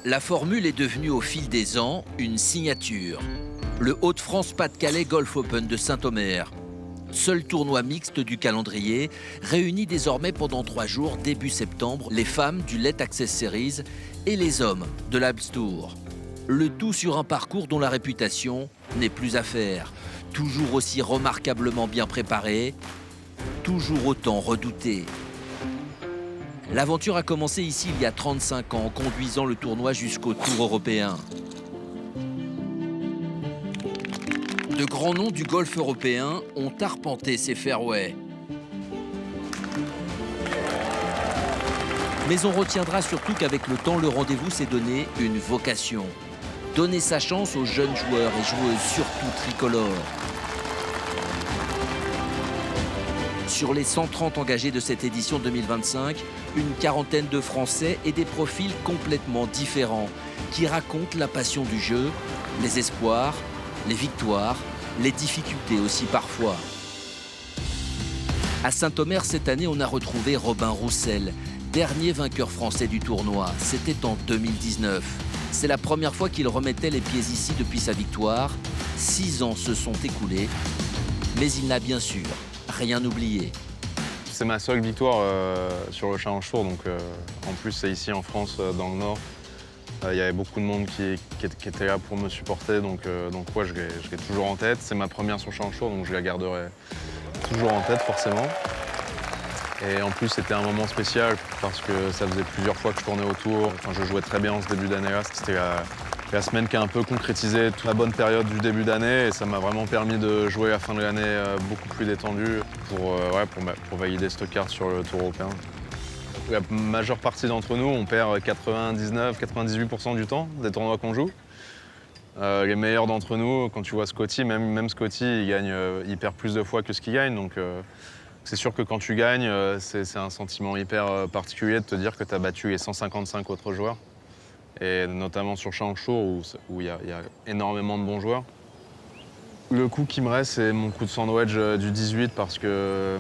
La formule est devenue au fil des ans une signature. Le Hauts-de-France-Pas-de-Calais Golf Open de Saint-Omer. Seul tournoi mixte du calendrier, réunit désormais pendant 3 jours début septembre les femmes du Let Access Series et les hommes de l'Alps Tour. Le tout sur un parcours dont la réputation n'est plus à faire. Toujours aussi remarquablement bien préparé, toujours autant redouté. L'aventure a commencé ici il y a 35 ans, en conduisant le tournoi jusqu'au Tour européen. De grands noms du golf européen ont arpenté ces fairways. Mais on retiendra surtout qu'avec le temps, le rendez-vous s'est donné une vocation. Donner sa chance aux jeunes joueurs et joueuses, surtout tricolores. Sur les 130 engagés de cette édition 2025, une quarantaine de Français et des profils complètement différents qui racontent la passion du jeu, les espoirs, les victoires, les difficultés aussi parfois. À Saint-Omer, cette année, on a retrouvé Robin Roussel, dernier vainqueur français du tournoi. C'était en 2019. C'est la première fois qu'il remettait les pieds ici depuis sa victoire. 6 ans se sont écoulés, mais il n'a bien sûr rien oublié. C'est ma seule victoire sur le Challenge Tour, donc en plus c'est ici en France, dans le Nord. Il y avait beaucoup de monde qui était là pour me supporter, donc ouais, je l'ai toujours en tête. C'est ma première sur le Challenge Tour, donc je la garderai toujours en tête forcément. Et en plus c'était un moment spécial parce que ça faisait plusieurs fois que je tournais autour. Enfin, je jouais très bien en ce début d'année-là. C'était la semaine qui a un peu concrétisé toute la bonne période du début d'année et ça m'a vraiment permis de jouer la fin de l'année beaucoup plus détendu pour valider cette carte sur le Tour européen. La majeure partie d'entre nous, on perd 99-98% du temps des tournois qu'on joue. Les meilleurs d'entre nous, quand tu vois Scotty, même Scotty, il perd plus de fois que ce qu'il gagne. Donc c'est sûr que quand tu gagnes, c'est un sentiment hyper particulier de te dire que tu as battu les 155 autres joueurs. Et notamment sur Challenge Tour où il y a énormément de bons joueurs. Le coup qui me reste, c'est mon coup de sandwich du 18 parce que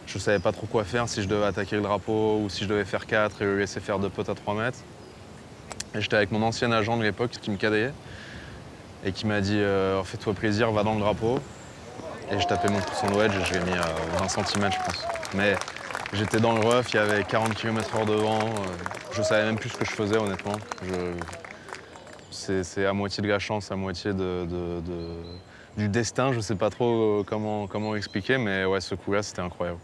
je ne savais pas trop quoi faire, si je devais attaquer le drapeau ou si je devais faire 4 et le laisser faire 2 potes à 3 mètres. Et j'étais avec mon ancien agent de l'époque qui me cadayait et qui m'a dit fais-toi plaisir, va dans le drapeau. Et je tapais mon coup de sandwich et je l'ai mis à 20 cm, je pense. Mais j'étais dans le rough, il y avait 40 km/h de vent. Je savais même plus ce que je faisais, honnêtement. C'est à moitié de la chance, à moitié du destin. Je sais pas trop comment expliquer, mais ouais, ce coup-là, c'était incroyable.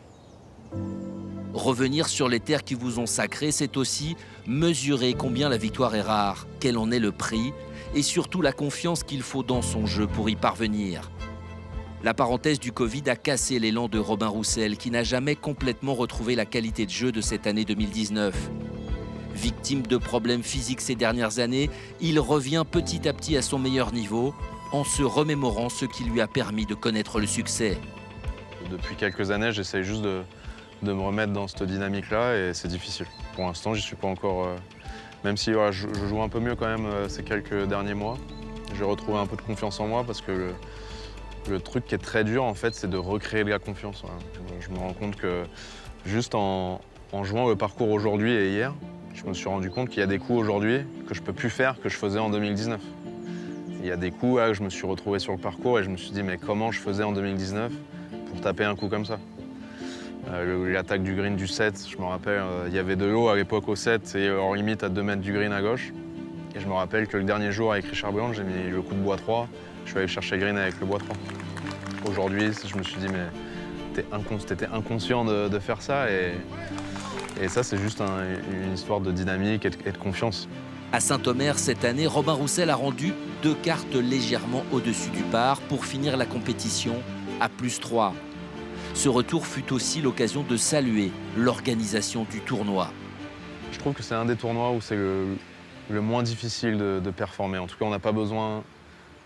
Revenir sur les terres qui vous ont sacré, c'est aussi mesurer combien la victoire est rare, quel en est le prix, et surtout la confiance qu'il faut dans son jeu pour y parvenir. La parenthèse du Covid a cassé l'élan de Robin Roussel, qui n'a jamais complètement retrouvé la qualité de jeu de cette année 2019. Victime de problèmes physiques ces dernières années, il revient petit à petit à son meilleur niveau, en se remémorant ce qui lui a permis de connaître le succès. Depuis quelques années, j'essaie juste de me remettre dans cette dynamique-là et c'est difficile. Pour l'instant, j'y suis pas encore... Même si voilà, je joue un peu mieux quand même ces quelques derniers mois. J'ai retrouvé un peu de confiance en moi parce que le truc qui est très dur, en fait, c'est de recréer de la confiance. Voilà. Je me rends compte que juste en jouant le parcours aujourd'hui et hier, je me suis rendu compte qu'il y a des coups aujourd'hui que je peux plus faire que je faisais en 2019. Il y a des coups là, que je me suis retrouvé sur le parcours et je me suis dit mais comment je faisais en 2019 pour taper un coup comme ça. L'attaque du green du 7, je me rappelle, il y avait de l'eau à l'époque au 7 et en limite à 2 mètres du green à gauche. Et je me rappelle que le dernier jour avec Richard Blanc, j'ai mis le coup de bois 3. Je suis allé chercher green avec le bois 3. Aujourd'hui, je me suis dit, mais t'étais inconscient de faire ça. Et ça, c'est juste une histoire de dynamique et de confiance. À Saint-Omer, cette année, Robin Roussel a rendu 2 cartes légèrement au-dessus du par pour finir la compétition à +3. Ce retour fut aussi l'occasion de saluer l'organisation du tournoi. Je trouve que c'est un des tournois où c'est le moins difficile de performer. En tout cas, on n'a pas besoin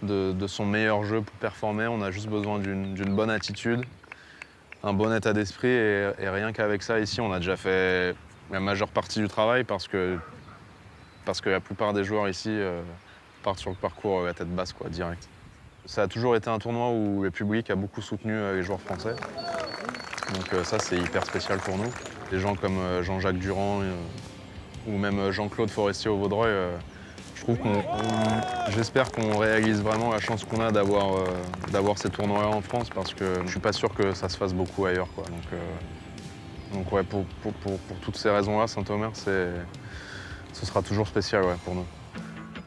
de son meilleur jeu pour performer. On a juste besoin d'une bonne attitude, un bon état d'esprit. Et rien qu'avec ça, ici, on a déjà fait la majeure partie du travail parce que la plupart des joueurs ici partent sur le parcours la tête basse, quoi, direct. Ça a toujours été un tournoi où le public a beaucoup soutenu les joueurs français. Donc ça, c'est hyper spécial pour nous. Des gens comme Jean-Jacques Durand ou même Jean-Claude Forestier au Vaudreuil J'espère qu'on réalise vraiment la chance qu'on a d'avoir ces tournois-là en France, parce que je suis pas sûr que ça se fasse beaucoup ailleurs, quoi. Donc ouais, pour toutes ces raisons-là, Saint-Omer, ce sera toujours spécial, ouais, pour nous.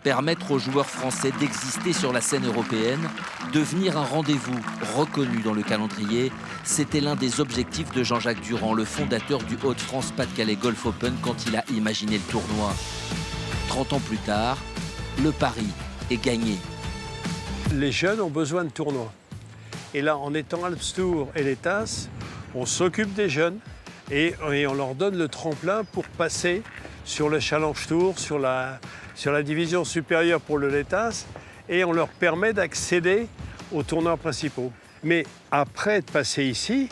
Permettre aux joueurs français d'exister sur la scène européenne, devenir un rendez-vous reconnu dans le calendrier, c'était l'un des objectifs de Jean-Jacques Durand, le fondateur du Hauts-de-France-Pas-de-Calais Golf Open, quand il a imaginé le tournoi. 30 ans plus tard, le pari est gagné. Les jeunes ont besoin de tournois. Et là, en étant Alps Tour et les TAS, on s'occupe des jeunes et on leur donne le tremplin pour passer sur le Challenge Tour, sur la division supérieure pour le LETAS, et on leur permet d'accéder aux tournois principaux. Mais après être passé ici,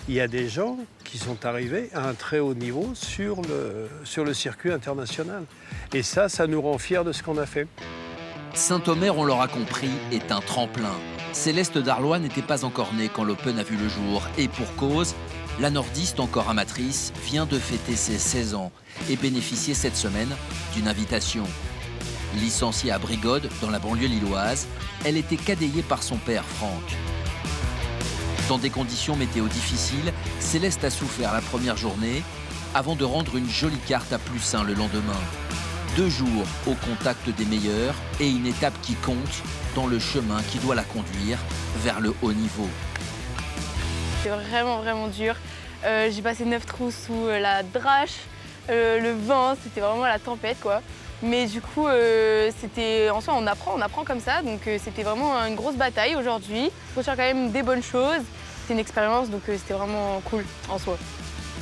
il y a des gens qui sont arrivés à un très haut niveau sur le circuit international. Et ça nous rend fiers de ce qu'on a fait. Saint-Omer, on l'aura compris, est un tremplin. Céleste Darlois n'était pas encore née quand l'Open a vu le jour. Et pour cause, la nordiste encore amatrice vient de fêter ses 16 ans et bénéficier cette semaine d'une invitation. Licenciée à Brigode, dans la banlieue lilloise, elle était cadéillée par son père, Franck. Dans des conditions météo difficiles, Céleste a souffert la première journée avant de rendre une jolie carte à +1 le lendemain. 2 jours au contact des meilleurs et une étape qui compte dans le chemin qui doit la conduire vers le haut niveau. C'est vraiment, vraiment dur. J'ai passé 9 trous sous la drache, le vent, c'était vraiment la tempête, quoi. Mais du coup, en soi, on apprend comme ça. Donc c'était vraiment une grosse bataille aujourd'hui. Il faut faire quand même des bonnes choses. C'est une expérience, donc c'était vraiment cool en soi.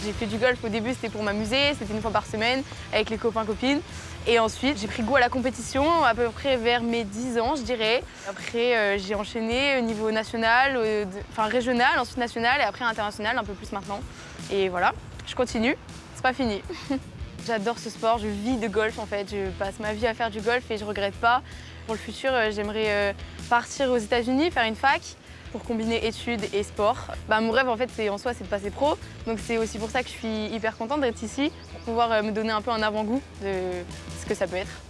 J'ai fait du golf au début, c'était pour m'amuser, c'était une fois par semaine avec les copains-copines. Et ensuite, j'ai pris goût à la compétition à peu près vers mes 10 ans, je dirais. Après, j'ai enchaîné au niveau national, régional, ensuite national et après international, un peu plus maintenant. Et voilà, je continue, c'est pas fini. J'adore ce sport, je vis de golf en fait. Je passe ma vie à faire du golf et je regrette pas. Pour le futur, j'aimerais partir aux États-Unis, faire une fac pour combiner études et sport. Mon rêve en fait, c'est de passer pro. Donc c'est aussi pour ça que je suis hyper contente d'être ici, pour pouvoir me donner un peu un avant-goût de ce que ça peut être.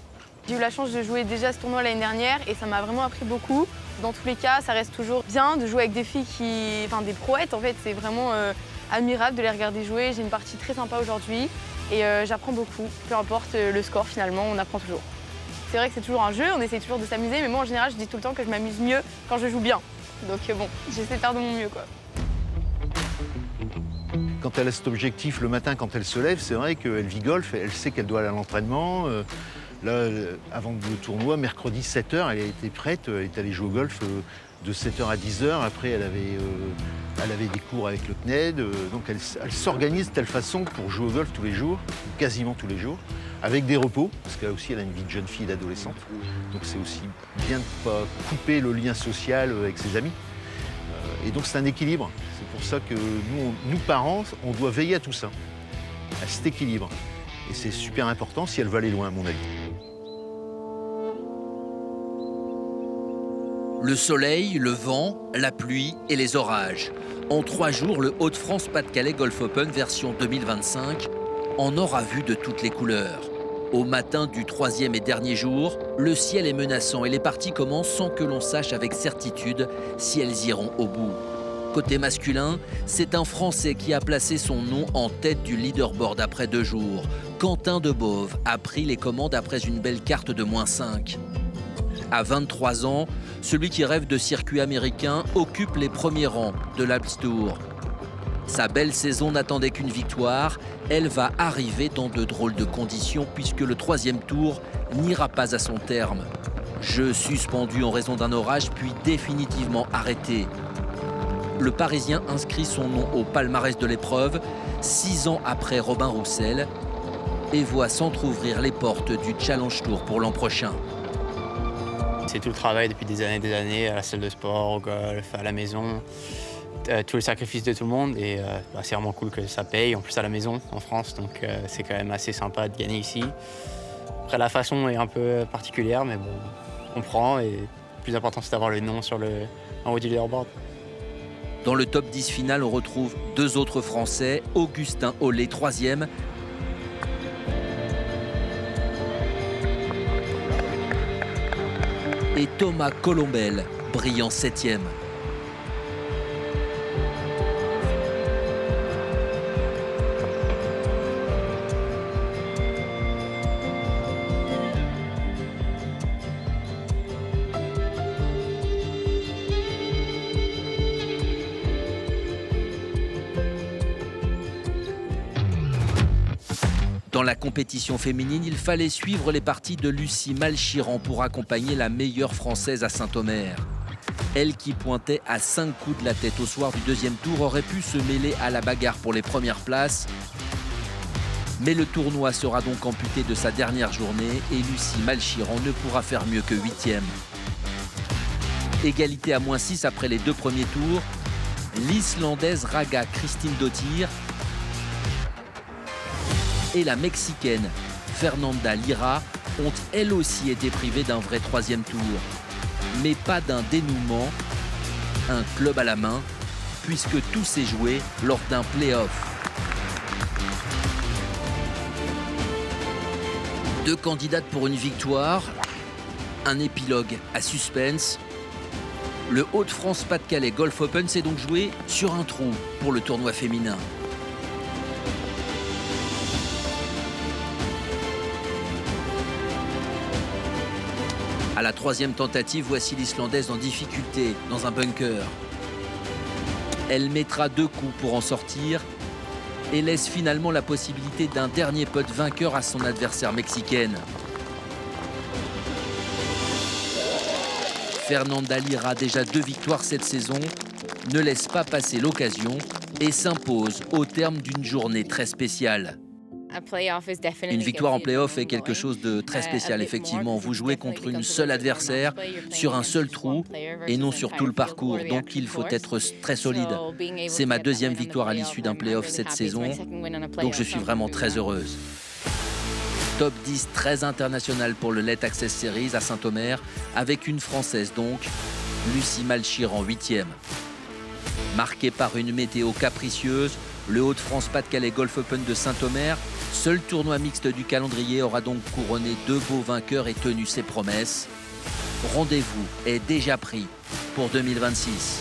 J'ai eu la chance de jouer déjà ce tournoi l'année dernière et ça m'a vraiment appris beaucoup. Dans tous les cas, ça reste toujours bien de jouer avec des filles des prouettes en fait. C'est vraiment admirable de les regarder jouer. J'ai une partie très sympa aujourd'hui et j'apprends beaucoup. Peu importe le score finalement, on apprend toujours. C'est vrai que c'est toujours un jeu, on essaie toujours de s'amuser, mais moi en général je dis tout le temps que je m'amuse mieux quand je joue bien. Donc bon, j'essaie de faire de mon mieux, quoi. Quand elle a cet objectif le matin, quand elle se lève, c'est vrai qu'elle vit golf, elle sait qu'elle doit aller à l'entraînement. Là, avant le tournoi, mercredi 7h, elle était prête, elle est allée jouer au golf de 7h à 10h. Après, elle avait des cours avec le CNED. Donc elle s'organise de telle façon pour jouer au golf tous les jours, quasiment tous les jours, avec des repos, parce qu'elle aussi, elle a une vie de jeune fille et d'adolescente. Donc c'est aussi bien de ne pas couper le lien social avec ses amis. Et donc c'est un équilibre. C'est pour ça que nous, parents, on doit veiller à tout ça, à cet équilibre. Et c'est super important si elle veut aller loin, à mon avis. Le soleil, le vent, la pluie et les orages. En 3 jours, le Hauts-de-France-Pas-de-Calais Golf Open version 2025 en aura vu de toutes les couleurs. Au matin du 3e et dernier jour, le ciel est menaçant et les parties commencent sans que l'on sache avec certitude si elles iront au bout. Côté masculin, c'est un Français qui a placé son nom en tête du leaderboard après 2 jours. Quentin Debove a pris les commandes après une belle carte de -5. À 23 ans, celui qui rêve de circuit américain occupe les premiers rangs de l'Alps Tour. Sa belle saison n'attendait qu'une victoire. Elle va arriver dans de drôles de conditions puisque le 3e tour n'ira pas à son terme. Jeu suspendu en raison d'un orage puis définitivement arrêté. Le Parisien inscrit son nom au palmarès de l'épreuve 6 ans après Robin Roussel et voit s'entrouvrir les portes du Challenge Tour pour l'an prochain. C'est tout le travail depuis des années à la salle de sport, au golf, à la maison. Tous les sacrifices de tout le monde et c'est vraiment cool que ça paye, en plus à la maison en France, donc c'est quand même assez sympa de gagner ici. Après la façon est un peu particulière, mais bon, on prend et le plus important c'est d'avoir le nom en haut du leaderboard. Dans le top 10 final, on retrouve 2 autres Français, Augustin Ollet 3e Et Thomas Colombel, brillant 7e. Dans la compétition féminine, il fallait suivre les parties de Lucie Malchiran pour accompagner la meilleure française à Saint-Omer. Elle qui pointait à 5 coups de la tête au soir du deuxième tour aurait pu se mêler à la bagarre pour les premières places. Mais le tournoi sera donc amputé de sa dernière journée et Lucie Malchiran ne pourra faire mieux que 8e. Égalité à -6 après les 2 premiers tours, l'Islandaise Raga Kristíndóttir et la Mexicaine Fernanda Lira ont elles aussi été privées d'un vrai 3e tour. Mais pas d'un dénouement, un club à la main, puisque tout s'est joué lors d'un play-off. 2 candidates pour une victoire, un épilogue à suspense. Le Hauts-de-France-Pas-de-Calais Golf Open s'est donc joué sur un trou pour le tournoi féminin. À la 3e tentative, voici l'Islandaise en difficulté dans un bunker. Elle mettra 2 coups pour en sortir et laisse finalement la possibilité d'un dernier putt vainqueur à son adversaire mexicaine. Fernanda Lira, déjà 2 victoires cette saison, ne laisse pas passer l'occasion et s'impose au terme d'une journée très spéciale. Une victoire en play-off est quelque chose de très spécial, effectivement. Vous jouez contre une seule adversaire, sur un seul trou, et non sur tout le parcours. Donc il faut être très solide. C'est ma 2e victoire à l'issue d'un play-off cette saison, donc je suis vraiment très heureuse. Top 10 très international pour le Let Access Series à Saint-Omer, avec une Française donc, Lucie Malchiran 8e. Marqué par une météo capricieuse, le Hauts-de-France-Pas-de-Calais Golf Open de Saint-Omer, seul tournoi mixte du calendrier, aura donc couronné 2 beaux vainqueurs et tenu ses promesses. Rendez-vous est déjà pris pour 2026.